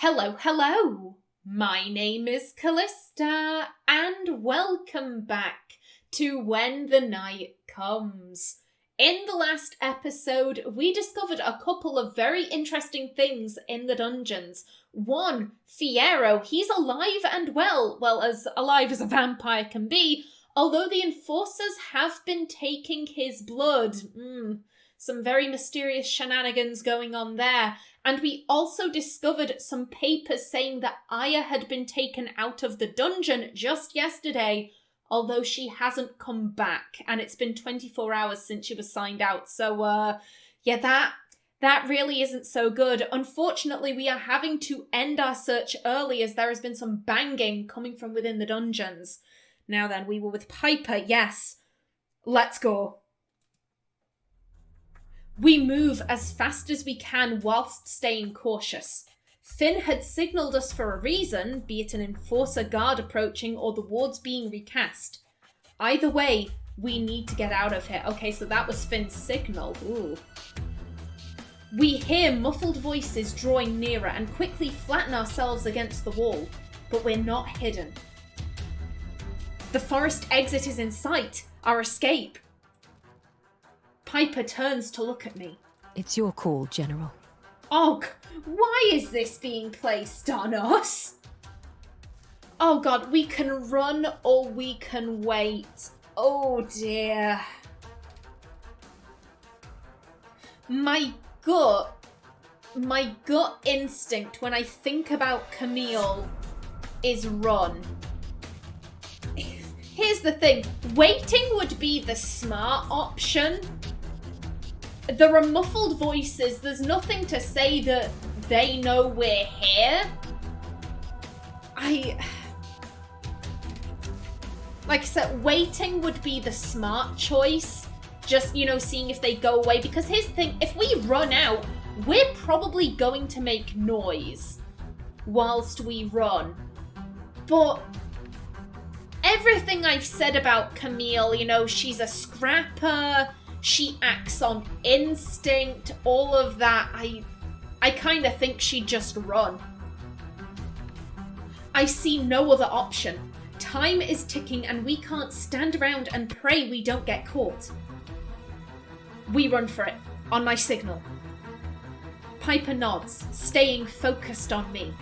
Hello, hello! My name is Callista, and welcome back to When the Night Comes. In the last episode, we discovered a couple of very interesting things in the dungeons. One, Fierro, he's alive and well, as alive as a vampire can be, although the enforcers have been taking his blood. Some very mysterious shenanigans going on there. And we also discovered some papers saying that Aya had been taken out of the dungeon just yesterday, although she hasn't come back, and it's been 24 hours since she was signed out. So, that really isn't so good. Unfortunately, we are having to end our search early as there has been some banging coming from within the dungeons. Now then, we were with Piper, yes. Let's go. We move as fast as we can whilst staying cautious. Finn had signalled us for a reason, be it an enforcer guard approaching or the wards being recast. Either way, we need to get out of here. Okay, so that was Finn's signal. Ooh. We hear muffled voices drawing nearer and quickly flatten ourselves against the wall, but we're not hidden. The forest exit is in sight. Our escape. Piper turns to look at me. It's your call, General. Og, why is this being placed on us? Oh god, we can run or we can wait. Oh dear. My gut instinct when I think about Camille is run. Here's the thing, waiting would be the smart option. There are muffled voices, there's nothing to say that they know we're here. Like I said, waiting would be the smart choice. Just, seeing if they go away. Because here's the thing, if we run out, we're probably going to make noise whilst we run. But everything I've said about Camille, she's a scrapper, she acts on instinct, all of that, I kind of think she'd just run. I see no other option. Time is ticking and we can't stand around and pray we don't get caught. We run for it, on my signal. Piper nods, staying focused on me.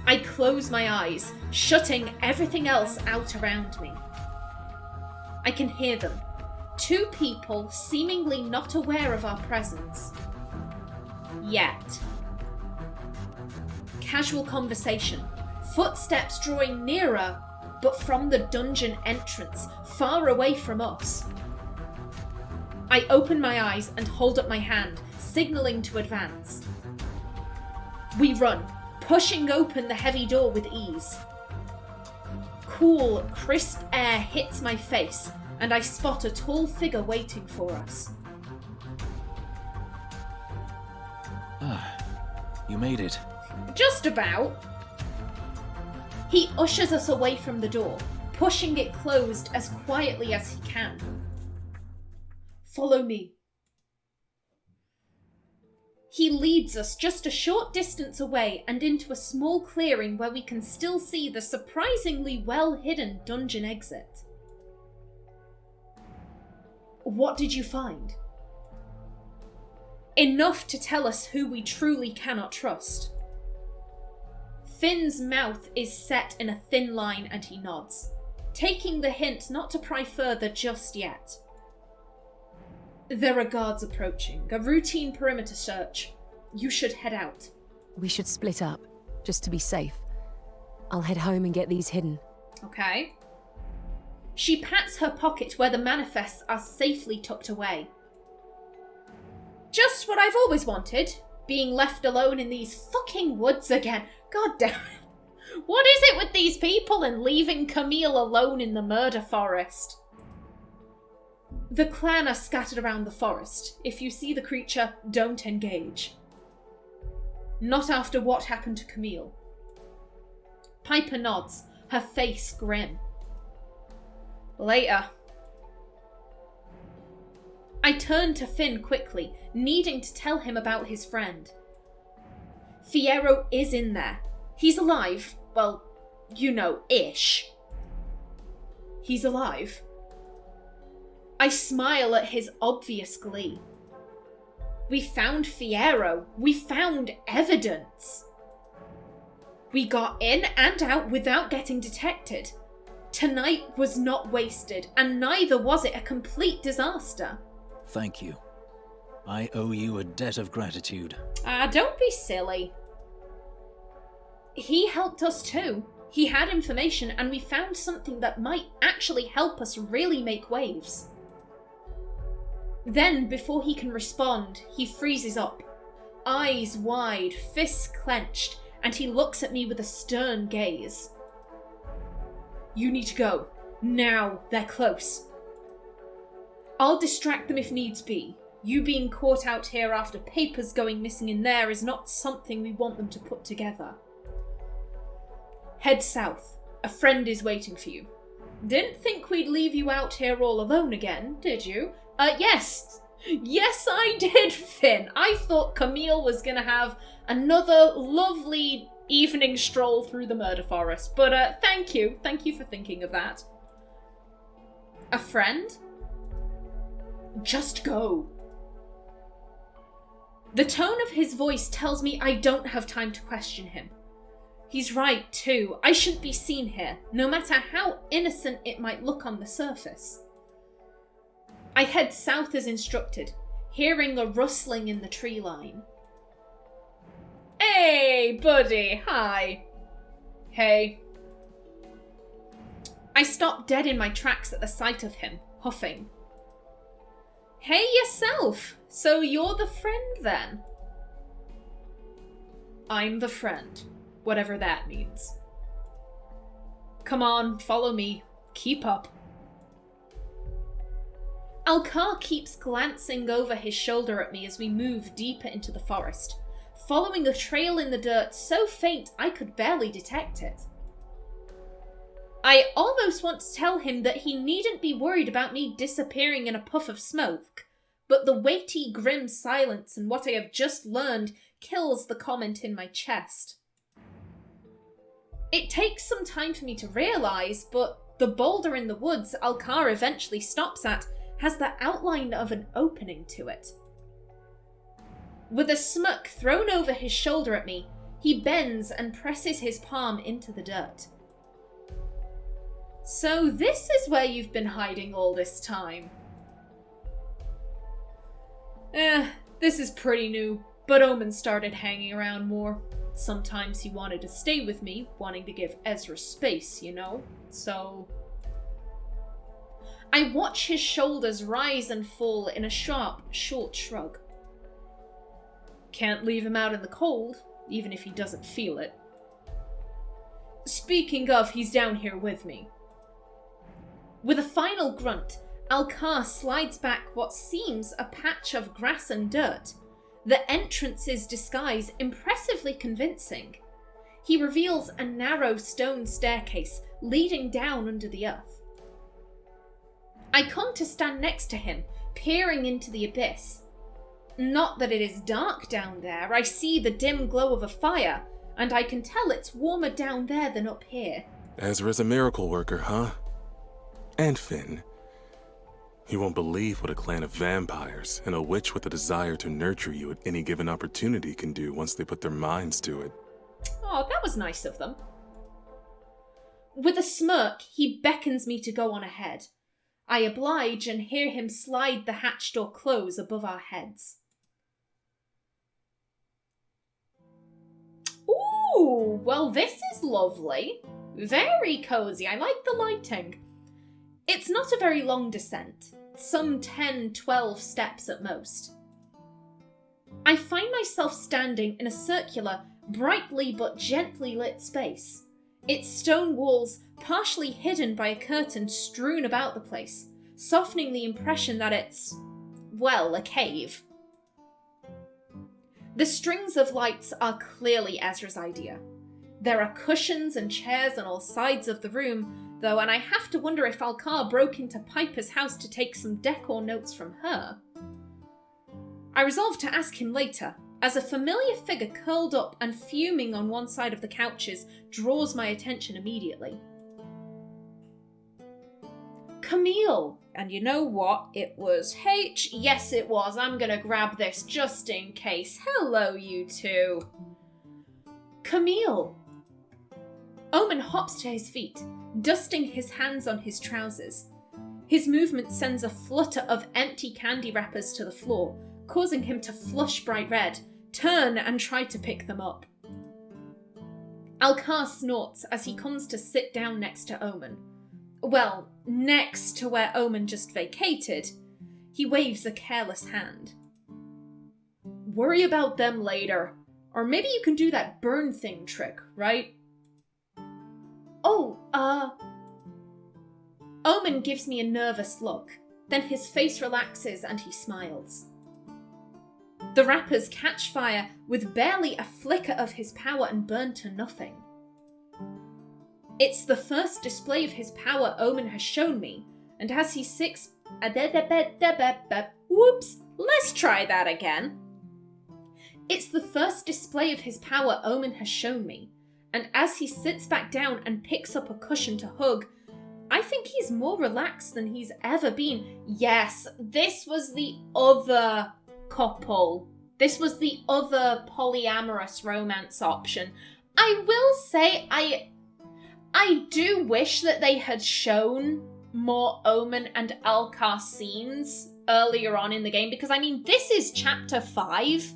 I close my eyes, shutting everything else out around me. I can hear them. Two people seemingly not aware of our presence. Yet. Casual conversation. Footsteps drawing nearer, but from the dungeon entrance, far away from us. I open my eyes and hold up my hand, signalling to advance. We run, pushing open the heavy door with ease. Cool, crisp air hits my face, and I spot a tall figure waiting for us. You made it. Just about. He ushers us away from the door, pushing it closed as quietly as he can. Follow me. He leads us just a short distance away and into a small clearing where we can still see the surprisingly well-hidden dungeon exit. What did you find? Enough to tell us who we truly cannot trust. Finn's mouth is set in a thin line and he nods, taking the hint not to pry further just yet. There are guards approaching, a routine perimeter search. You should head out. We should split up, just to be safe. I'll head home and get these hidden. Okay. She pats her pocket where the manifests are safely tucked away. Just what I've always wanted, being left alone in these fucking woods again. God damn it. What is it with these people and leaving Camille alone in the murder forest? The clan are scattered around the forest. If you see the creature, don't engage. Not after what happened to Camille. Piper nods, her face grim. Later. I turn to Finn quickly, needing to tell him about his friend. Fiyero is in there. He's alive. Well, you know, ish. He's alive. I smile at his obvious glee. We found Fiyero. We found evidence. We got in and out without getting detected. Tonight was not wasted, and neither was it a complete disaster. Thank you. I owe you a debt of gratitude. Don't be silly. He helped us too. He had information, and we found something that might actually help us really make waves. Then, before he can respond, he freezes up, eyes wide, fists clenched, and he looks at me with a stern gaze. You need to go. Now, they're close. I'll distract them if needs be. You being caught out here after papers going missing in there is not something we want them to put together. Head south. A friend is waiting for you. Didn't think we'd leave you out here all alone again, did you? Yes. Yes, I did, Finn. I thought Camille was going to have another lovely evening stroll through the murder forest. But thank you. Thank you for thinking of that. A friend? Just go. The tone of his voice tells me I don't have time to question him. He's right, too. I shouldn't be seen here, no matter how innocent it might look on the surface. I head south as instructed, hearing a rustling in the tree line. Hey, buddy, hi. Hey. I stop dead in my tracks at the sight of him, huffing. Hey yourself, so you're the friend then? I'm the friend, whatever that means. Come on, follow me, keep up. Alkar keeps glancing over his shoulder at me as we move deeper into the forest, following a trail in the dirt so faint I could barely detect it. I almost want to tell him that he needn't be worried about me disappearing in a puff of smoke, but the weighty, grim silence and what I have just learned kills the comment in my chest. It takes some time for me to realise, but the boulder in the woods Alkar eventually stops at has the outline of an opening to it. With a smirk thrown over his shoulder at me, he bends and presses his palm into the dirt. So this is where you've been hiding all this time. This is pretty new, but Omen started hanging around more. Sometimes he wanted to stay with me, wanting to give Ezra space, you know, so... I watch his shoulders rise and fall in a sharp, short shrug. Can't leave him out in the cold, even if he doesn't feel it. Speaking of, he's down here with me. With a final grunt, Alkar slides back what seems a patch of grass and dirt, the entrance's disguise impressively convincing. He reveals a narrow stone staircase leading down under the earth. I come to stand next to him, peering into the abyss. Not that it is dark down there, I see the dim glow of a fire, and I can tell it's warmer down there than up here. Ezra's a miracle worker, huh? And Finn. You won't believe what a clan of vampires and a witch with a desire to nurture you at any given opportunity can do once they put their minds to it. Oh, that was nice of them. With a smirk, he beckons me to go on ahead. I oblige and hear him slide the hatch door close above our heads. Ooh, well this is lovely. Very cozy, I like the lighting. It's not a very long descent, some 10-12 steps at most. I find myself standing in a circular, brightly but gently lit space. Its stone walls partially hidden by a curtain strewn about the place, softening the impression that it's, well, a cave. The strings of lights are clearly Ezra's idea. There are cushions and chairs on all sides of the room, though, and I have to wonder if Alkar broke into Piper's house to take some decor notes from her. I resolve to ask him later, as a familiar figure curled up and fuming on one side of the couches draws my attention immediately. Camille! And you know what? It was H. Yes, it was. I'm gonna grab this just in case. Hello, you two. Camille! Omen hops to his feet, dusting his hands on his trousers. His movement sends a flutter of empty candy wrappers to the floor, causing him to flush bright red, turn and try to pick them up. Alkar snorts as he comes to sit down next to Omen. Well, next to where Omen just vacated. He waves a careless hand. Worry about them later. Or maybe you can do that burn thing trick, right? Omen gives me a nervous look, then his face relaxes and he smiles. The wrappers catch fire with barely a flicker of his power and burn to nothing. It's the first display of his power Omen has shown me, and as he sits... Whoops, let's try that again. It's the first display of his power Omen has shown me, and as he sits back down and picks up a cushion to hug, I think he's more relaxed than he's ever been. Yes, this was the other couple. This was the other polyamorous romance option. I will say I do wish that they had shown more Omen and Alkar scenes earlier on in the game, because I mean, this is chapter 5,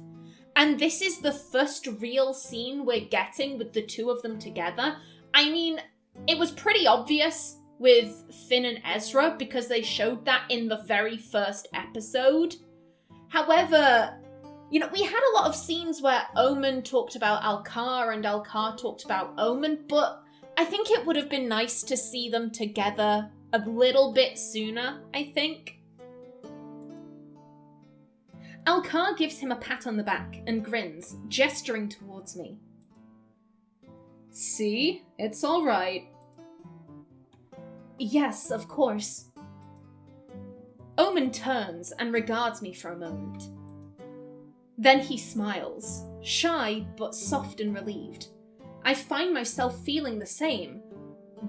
and this is the first real scene we're getting with the two of them together. I mean, it was pretty obvious with Finn and Ezra, because they showed that in the very first episode. However, you know, we had a lot of scenes where Omen talked about Alkar and Alkar talked about Omen, but I think it would have been nice to see them together a little bit sooner, I think. Alkar gives him a pat on the back and grins, gesturing towards me. See? It's all right. Yes, of course. Omen turns and regards me for a moment. Then he smiles, shy but soft and relieved. I find myself feeling the same,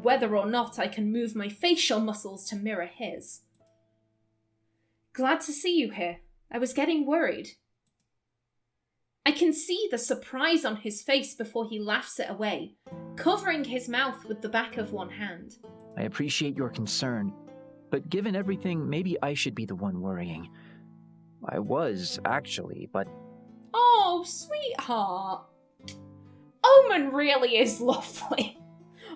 whether or not I can move my facial muscles to mirror his. Glad to see you here. I was getting worried. I can see the surprise on his face before he laughs it away, covering his mouth with the back of one hand. I appreciate your concern, but given everything, maybe I should be the one worrying. I was, actually, but... Oh, sweetheart. Omen really is lovely.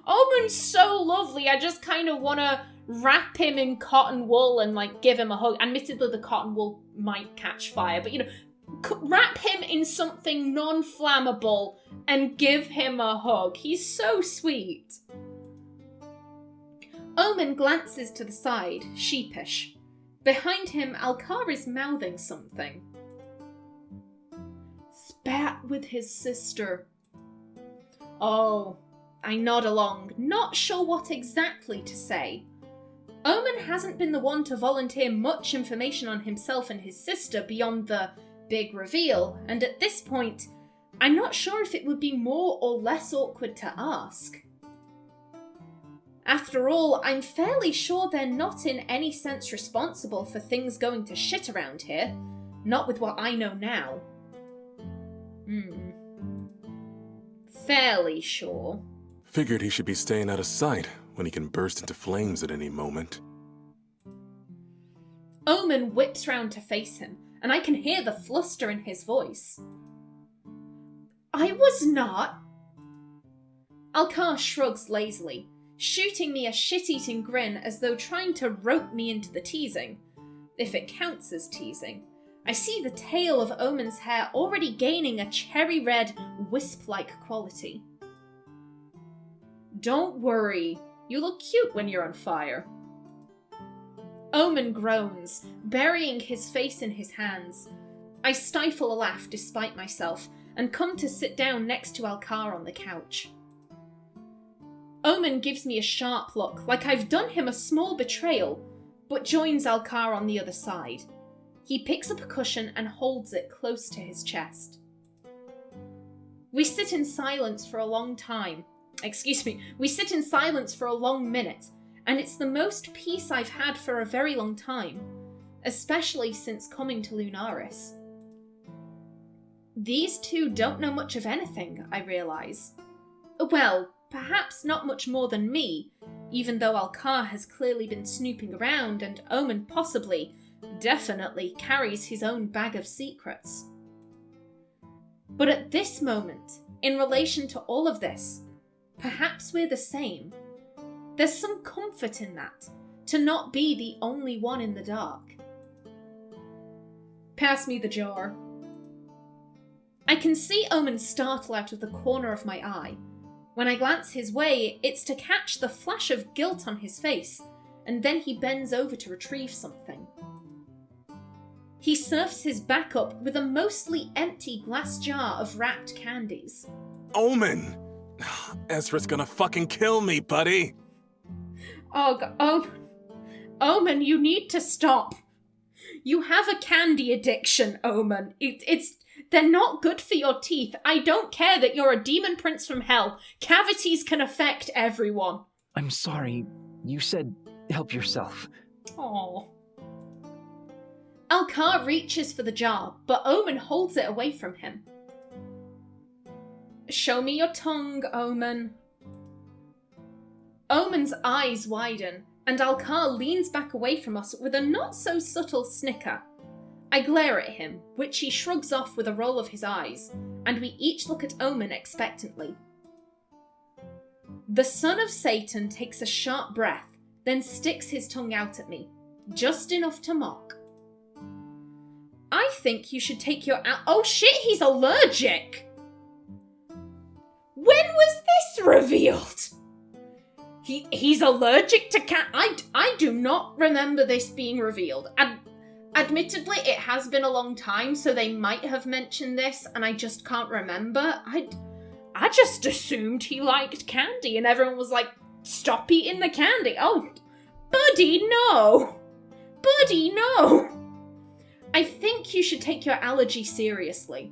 Omen's so lovely, I just kind of want to wrap him in cotton wool and, like, give him a hug. Admittedly, the cotton wool might catch fire, but, you know, wrap him in something non-flammable and give him a hug. He's so sweet. Omen glances to the side, sheepish. Behind him, Alkar is mouthing something. Spat with his sister. Oh, I nod along, not sure what exactly to say. Omen hasn't been the one to volunteer much information on himself and his sister beyond the big reveal, and at this point, I'm not sure if it would be more or less awkward to ask. After all, I'm fairly sure they're not in any sense responsible for things going to shit around here. Not with what I know now. Fairly sure. Figured he should be staying out of sight when he can burst into flames at any moment. Omen whips round to face him, and I can hear the fluster in his voice. I was not. Alkar shrugs lazily, shooting me a shit-eating grin as though trying to rope me into the teasing. If it counts as teasing. I see the tail of Omen's hair already gaining a cherry-red, wisp-like quality. Don't worry, you look cute when you're on fire. Omen groans, burying his face in his hands. I stifle a laugh despite myself, and come to sit down next to Alkar on the couch. Omen gives me a sharp look, like I've done him a small betrayal, but joins Alkar on the other side. He picks up a cushion and holds it close to his chest. We sit in silence for a long time. We sit in silence for a long minute, and it's the most peace I've had for a very long time, especially since coming to Lunaris. These two don't know much of anything, I realise. Well, perhaps not much more than me, even though Alkar has clearly been snooping around and Omen possibly, definitely carries his own bag of secrets. But at this moment, in relation to all of this, perhaps we're the same. There's some comfort in that, to not be the only one in the dark. Pass me the jar. I can see Omen startle out of the corner of my eye. When I glance his way, it's to catch the flash of guilt on his face, and then he bends over to retrieve something. He surfs his back up with a mostly empty glass jar of wrapped candies. Omen! Ezra's gonna fucking kill me, buddy! Omen, you need to stop. You have a candy addiction, Omen. They're not good for your teeth. I don't care that you're a demon prince from hell. Cavities can affect everyone. I'm sorry. You said help yourself. Oh. Alkar reaches for the jar, but Omen holds it away from him. Show me your tongue, Omen. Omen's eyes widen, and Alkar leans back away from us with a not-so-subtle snicker. I glare at him, which he shrugs off with a roll of his eyes, and we each look at Omen expectantly. The son of Satan takes a sharp breath, then sticks his tongue out at me, just enough to mock. I think you should take your oh shit, he's allergic! When was this revealed? He's allergic to cat. I do not remember this being revealed. Admittedly, it has been a long time, so they might have mentioned this, and I just can't remember. I just assumed he liked candy, and everyone was like, stop eating the candy. Oh, buddy, no! Buddy, no! I think you should take your allergy seriously.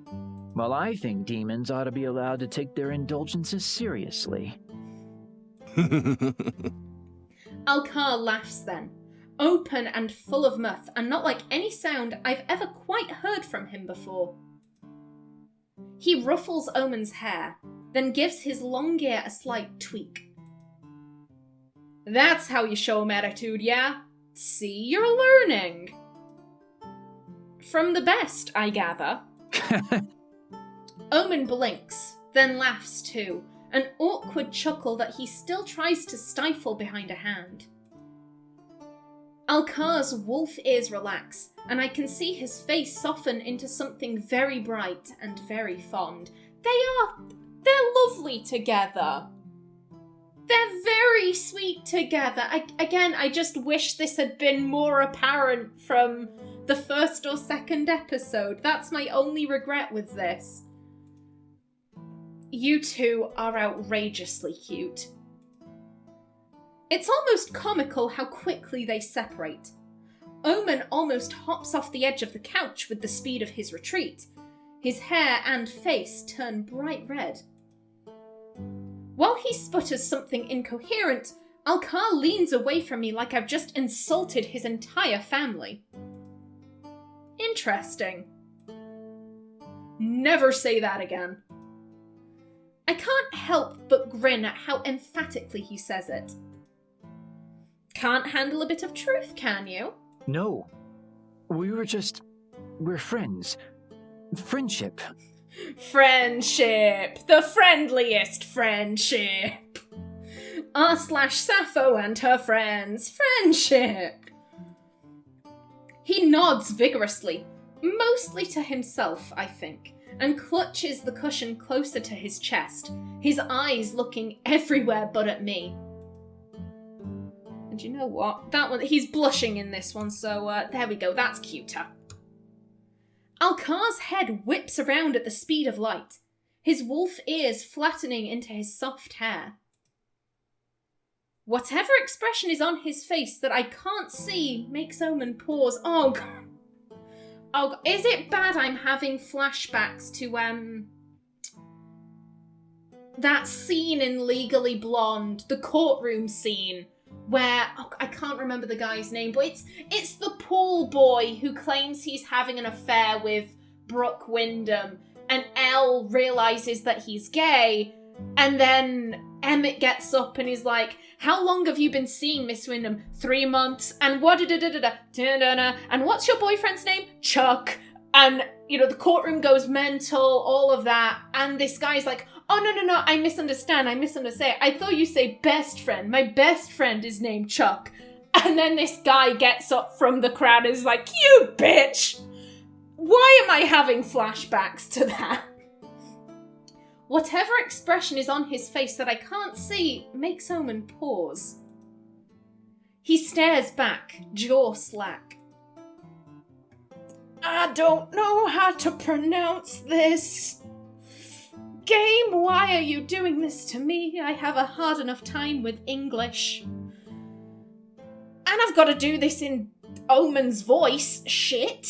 Well, I think demons ought to be allowed to take their indulgences seriously. Alkar laughs then, open and full of mirth, and not like any sound I've ever quite heard from him before. He ruffles Omen's hair, then gives his long ear a slight tweak. That's how you show 'em attitude, yeah? See, you're learning. From the best, I gather. Omen blinks, then laughs too, an awkward chuckle that he still tries to stifle behind a hand. Alkar's wolf ears relax, and I can see his face soften into something very bright and very fond. They're lovely together. They're very sweet together. I just wish this had been more apparent from the first or second episode. That's my only regret with this. You two are outrageously cute. It's almost comical how quickly they separate. Omen almost hops off the edge of the couch with the speed of his retreat. His hair and face turn bright red. While he sputters something incoherent, Alkar leans away from me like I've just insulted his entire family. Interesting. Never say that again. I can't help but grin at how emphatically he says it. Can't handle a bit of truth, can you? No. We're friends. Friendship. Friendship. The friendliest friendship. R/Sappho and her friends. Friendship. He nods vigorously, mostly to himself, I think, and clutches the cushion closer to his chest, his eyes looking everywhere but at me. And you know what? That one, he's blushing in this one, so there we go, that's cuter. Alkar's head whips around at the speed of light, his wolf ears flattening into his soft hair. Whatever expression is on his face that I can't see makes Omen pause. Oh, God. Oh, is it bad I'm having flashbacks to, that scene in Legally Blonde, the courtroom scene, where, I can't remember the guy's name, but it's the pool boy who claims he's having an affair with Brooke Wyndham, and Elle realizes that he's gay, and then Emmett gets up and he's like, how long have you been seeing Miss Wyndham? 3 months, and what and what's your boyfriend's name? Chuck. And, the courtroom goes mental, all of that, and this guy's like, oh, no, I misunderstand. I thought you say best friend. My best friend is named Chuck. And then this guy gets up from the crowd and is like, you bitch! Why am I having flashbacks to that? Whatever expression is on his face that I can't see makes Omen pause. He stares back, jaw slack. I don't know how to pronounce this. Game, why are you doing this to me? I have a hard enough time with English. And I've got to do this in Omen's voice. Shit.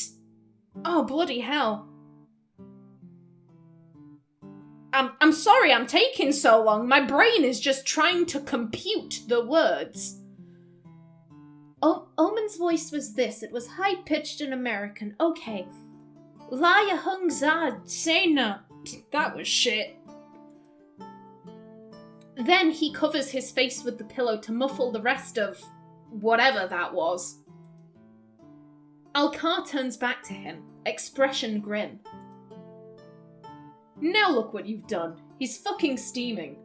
Oh, bloody hell. I'm sorry I'm taking so long. My brain is just trying to compute the words. Omen's voice was this. It was high-pitched and American. Okay. Laya hung za sena. That was shit. Then he covers his face with the pillow to muffle the rest of whatever that was. Alkar turns back to him, expression grim. Now look what you've done. He's fucking steaming.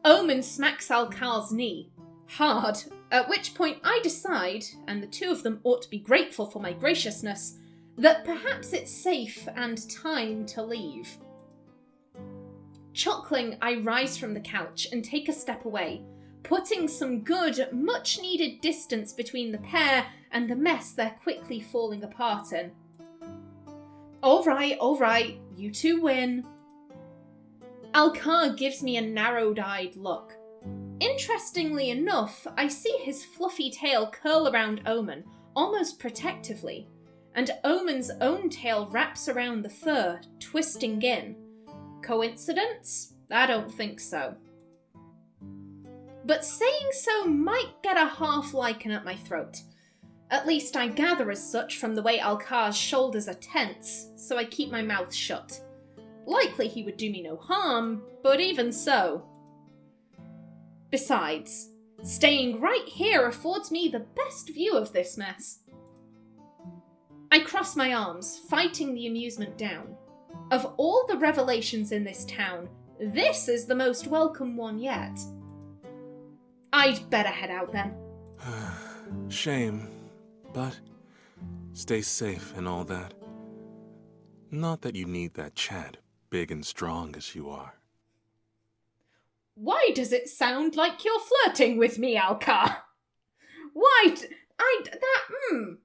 Omen smacks Alkar's knee, hard, at which point I decide, and the two of them ought to be grateful for my graciousness, that perhaps it's safe and time to leave. Chuckling, I rise from the couch and take a step away, putting some good, much-needed distance between the pair and the mess they're quickly falling apart in. All right, you two win. Alkar gives me a narrowed-eyed look. Interestingly enough, I see his fluffy tail curl around Omen, almost protectively, and Omen's own tail wraps around the fur, twisting in. Coincidence? I don't think so. But saying so might get a half lichen at my throat. At least I gather as such from the way Alkar's shoulders are tense, so I keep my mouth shut. Likely he would do me no harm, but even so. Besides, staying right here affords me the best view of this mess. I cross my arms, fighting the amusement down. Of all the revelations in this town, this is the most welcome one yet. I'd better head out then. Shame, but stay safe and all that. Not that you need that Chad, big and strong as you are. Why does it sound like you're flirting with me, Alkar? I don't know.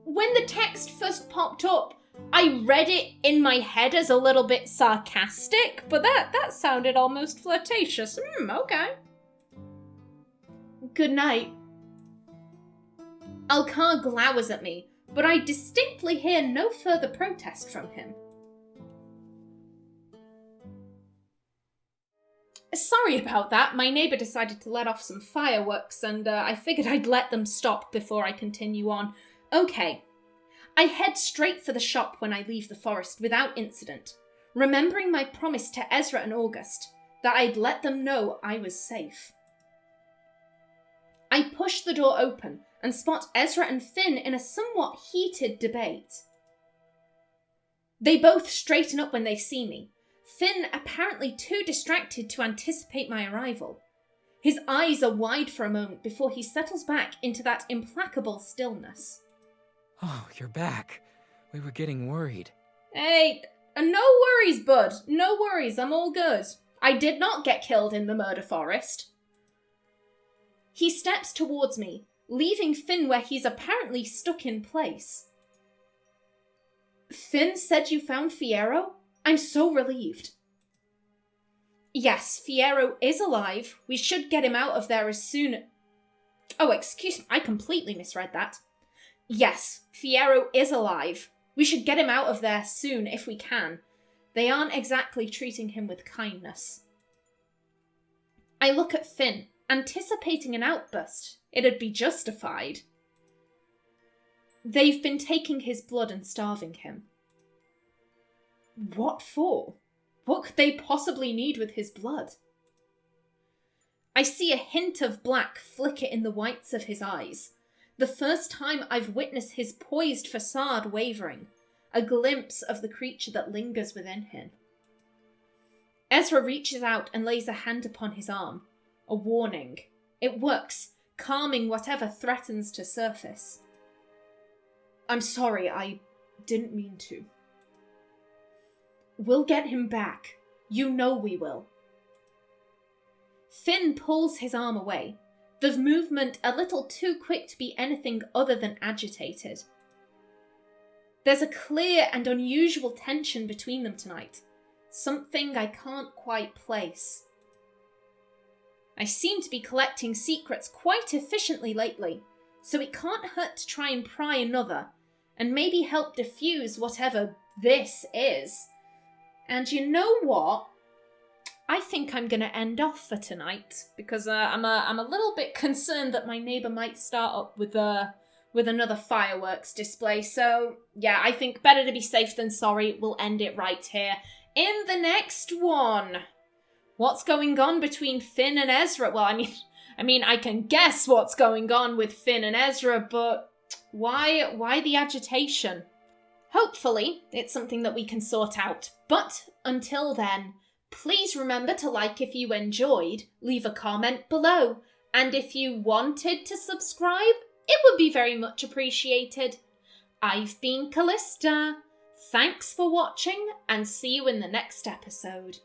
When the text first popped up, I read it in my head as a little bit sarcastic, but that sounded almost flirtatious. Okay. Good night. Alkar glowers at me, but I distinctly hear no further protest from him. Sorry about that. My neighbour decided to let off some fireworks, and I figured I'd let them stop before I continue on. Okay. I head straight for the shop when I leave the forest without incident, remembering my promise to Ezra and August that I'd let them know I was safe. I push the door open and spot Ezra and Finn in a somewhat heated debate. They both straighten up when they see me, Finn apparently too distracted to anticipate my arrival. His eyes are wide for a moment before he settles back into that implacable stillness. Oh, you're back. We were getting worried. Hey, no worries, bud. No worries, I'm all good. I did not get killed in the murder forest. He steps towards me, leaving Finn where he's apparently stuck in place. Finn said you found Fiyero? I'm so relieved. Yes, Fiyero is alive. We should get him out of there as soon... Oh, excuse me, I completely misread that. Yes, Fiyero is alive. We should get him out of there soon if we can. They aren't exactly treating him with kindness. I look at Finn, anticipating an outburst. It'd be justified. They've been taking his blood and starving him. What for? What could they possibly need with his blood? I see a hint of black flicker in the whites of his eyes. The first time I've witnessed his poised facade wavering, a glimpse of the creature that lingers within him. Ezra reaches out and lays a hand upon his arm. A warning. It works, calming whatever threatens to surface. I'm sorry, I didn't mean to. We'll get him back. You know we will. Finn pulls his arm away, the movement a little too quick to be anything other than agitated. There's a clear and unusual tension between them tonight, something I can't quite place. I seem to be collecting secrets quite efficiently lately, so it can't hurt to try and pry another, and maybe help diffuse whatever this is. And you know what? I think I'm going to end off for tonight, because I'm a little bit concerned that my neighbour might start up with another fireworks display. So, yeah, I think better to be safe than sorry. We'll end it right here. In the next one, what's going on between Finn and Ezra? Well, I mean, I can guess what's going on with Finn and Ezra, but why the agitation? Hopefully, it's something that we can sort out. But until then, please remember to like if you enjoyed, leave a comment below, and if you wanted to subscribe, it would be very much appreciated. I've been Callista. Thanks for watching, and see you in the next episode.